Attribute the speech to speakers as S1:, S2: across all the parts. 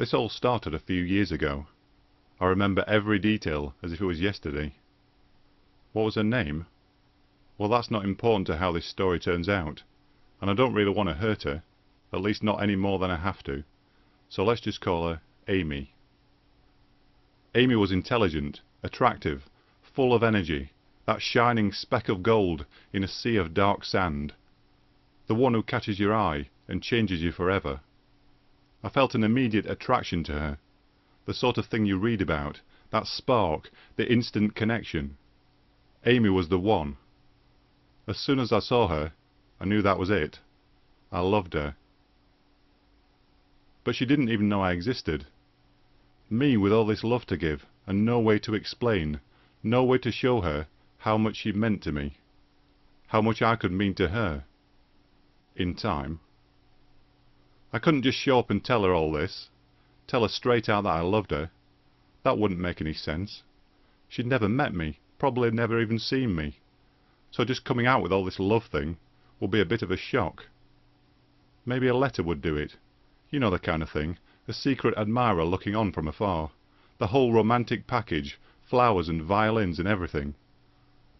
S1: This all started a few years ago. I remember every detail as if it was yesterday. What was her name? Well, that's not important to how this story turns out, and I don't really want to hurt her, at least not any more than I have to, so let's just call her Amy. Amy was intelligent, attractive, full of energy, that shining speck of gold in a sea of dark sand, the one who catches your eye and changes you forever. I felt an immediate attraction to her, the sort of thing you read about, that spark, the instant connection. Amy was the one. As soon as I saw her, I knew that was it. I loved her. But she didn't even know I existed. Me with all this love to give, and no way to explain, no way to show her how much she meant to me, how much I could mean to her. In time. I couldn't just show up and tell her all this, tell her straight out that I loved her. That wouldn't make any sense. She'd never met me, probably never even seen me, so just coming out with all this love thing would be a bit of a shock. Maybe a letter would do it. You know the kind of thing, a secret admirer looking on from afar, the whole romantic package, flowers and violins and everything.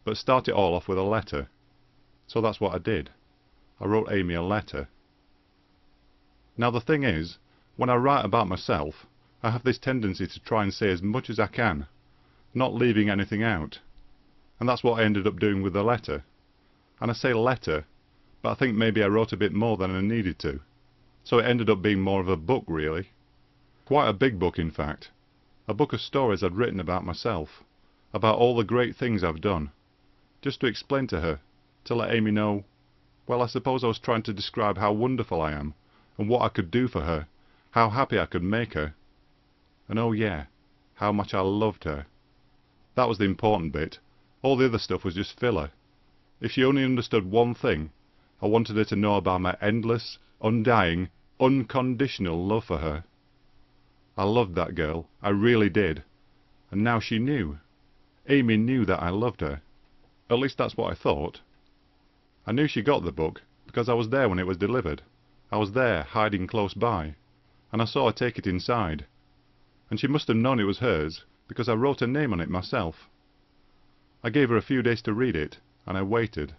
S1: But start it all off with a letter. So that's what I did. I wrote Amy a letter. Now the thing is, when I write about myself, I have this tendency to try and say as much as I can, not leaving anything out. And that's what I ended up doing with the letter. And I say letter, but I think maybe I wrote a bit more than I needed to. So it ended up being more of a book, really. Quite a big book, in fact. A book of stories I'd written about myself, about all the great things I've done. Just to explain to her, to let Amy know, well, I suppose I was trying to describe how wonderful I am, and what I could do for her, how happy I could make her. And oh yeah, how much I loved her. That was the important bit. All the other stuff was just filler. If she only understood one thing, I wanted her to know about my endless, undying, unconditional love for her. I loved that girl, I really did. And now she knew. Amy knew that I loved her. At least that's what I thought. I knew she got the book, because I was there when it was delivered. I was there, hiding close by, and I saw her take it inside. And she must have known it was hers, because I wrote her name on it myself. I gave her a few days to read it, and I waited.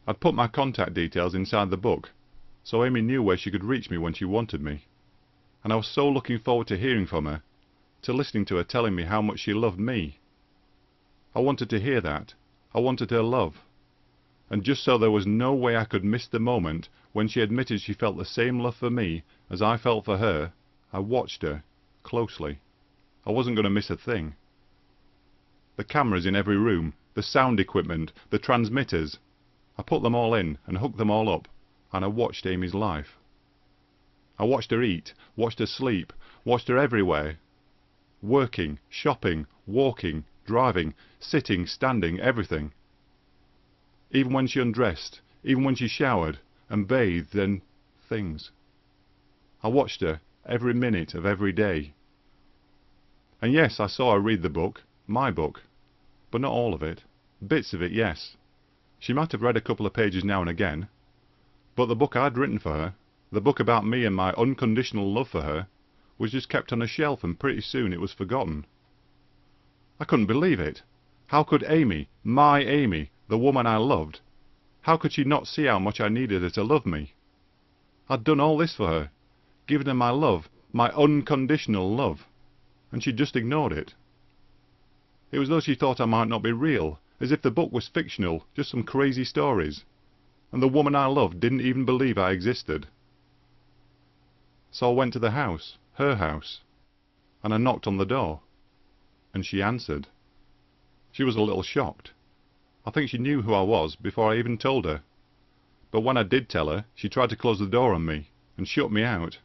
S1: I'd put my contact details inside the book, so Amy knew where she could reach me when she wanted me. And I was so looking forward to hearing from her, to listening to her telling me how much she loved me. I wanted to hear that. I wanted her love. And just so there was no way I could miss the moment when she admitted she felt the same love for me as I felt for her, I watched her, closely. I wasn't going to miss a thing. The cameras in every room, the sound equipment, the transmitters. I put them all in and hooked them all up, and I watched Amy's life. I watched her eat, watched her sleep, watched her everywhere. Working, shopping, walking, driving, sitting, standing, everything. Even when she undressed, even when she showered and bathed and things. I watched her every minute of every day. And yes, I saw her read the book, my book, but not all of it. Bits of it, yes. She might have read a couple of pages now and again, but the book I'd written for her, the book about me and my unconditional love for her, was just kept on a shelf, and pretty soon it was forgotten. I couldn't believe it. How could Amy, my Amy, the woman I loved, how could she not see how much I needed her to love me? I'd done all this for her, given her my love, my unconditional love, and she just ignored it. It was as though she thought I might not be real, as if the book was fictional, just some crazy stories, and the woman I loved didn't even believe I existed. So I went to the house, her house, and I knocked on the door, and she answered. She was a little shocked. I think she knew who I was before I even told her. But when I did tell her, she tried to close the door on me and shut me out.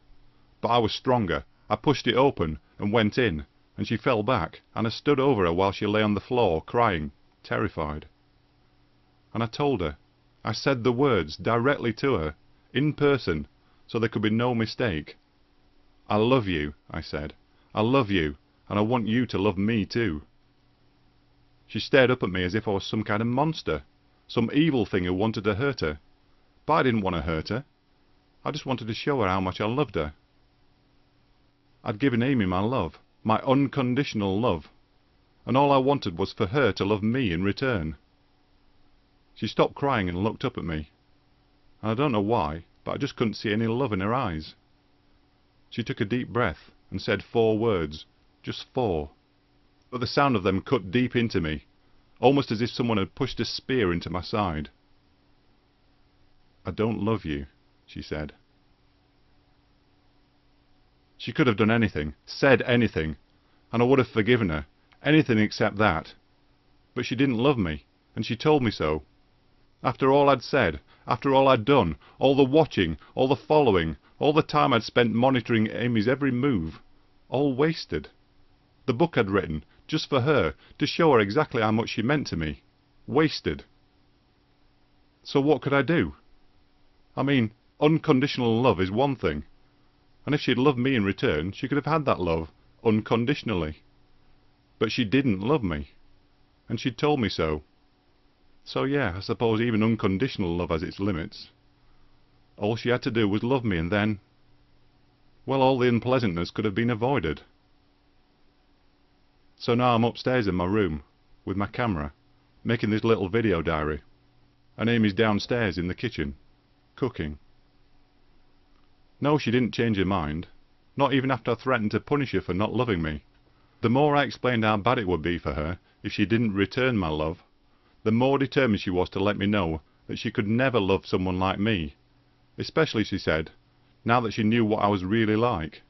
S1: But I was stronger. I pushed it open and went in, and she fell back, and I stood over her while she lay on the floor, crying, terrified. And I told her. I said the words directly to her, in person, so there could be no mistake. I love you, I said. I love you, and I want you to love me too. She stared up at me as if I was some kind of monster, some evil thing who wanted to hurt her. But I didn't want to hurt her. I just wanted to show her how much I loved her. I'd given Amy my love, my unconditional love, and all I wanted was for her to love me in return. She stopped crying and looked up at me, and I don't know why, but I just couldn't see any love in her eyes. She took a deep breath and said 4 words, just 4, but the sound of them cut deep into me, almost as if someone had pushed a spear into my side. "I don't love you," she said. She could have done anything, said anything, and I would have forgiven her, anything except that. But she didn't love me, and she told me so. After all I'd said, after all I'd done, all the watching, all the following, all the time I'd spent monitoring Amy's every move, all wasted. The book I'd written, just for her, to show her exactly how much she meant to me, wasted. So what could I do? I mean, unconditional love is one thing, and if she'd loved me in return, she could have had that love, unconditionally. But she didn't love me, and she'd told me so. So yeah, I suppose even unconditional love has its limits. All she had to do was love me, and then, well, all the unpleasantness could have been avoided. So now I'm upstairs in my room, with my camera, making this little video diary, and Amy's downstairs in the kitchen, cooking. No, she didn't change her mind, not even after I threatened to punish her for not loving me. The more I explained how bad it would be for her if she didn't return my love, the more determined she was to let me know that she could never love someone like me, especially, she said, now that she knew what I was really like.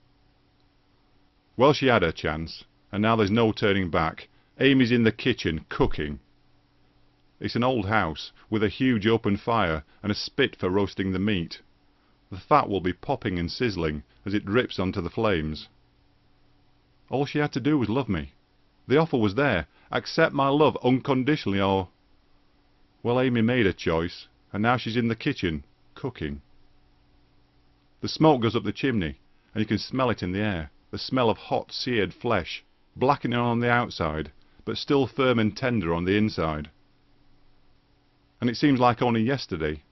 S1: Well, she had her chance, and now there's no turning back. Amy's in the kitchen, cooking. It's an old house, with a huge open fire and a spit for roasting the meat. The fat will be popping and sizzling as it drips onto the flames. All she had to do was love me. The offer was there. Accept my love unconditionally, or... Well, Amy made her choice, and now she's in the kitchen, cooking. The smoke goes up the chimney, and you can smell it in the air, the smell of hot, seared flesh, blackening on the outside, but still firm and tender on the inside. And it seems like only yesterday,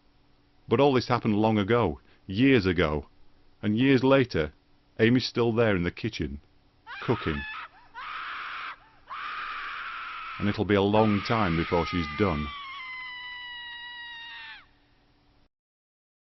S1: but all this happened long ago, years ago, and years later, Amy's still there in the kitchen, cooking. And it'll be a long time before she's done.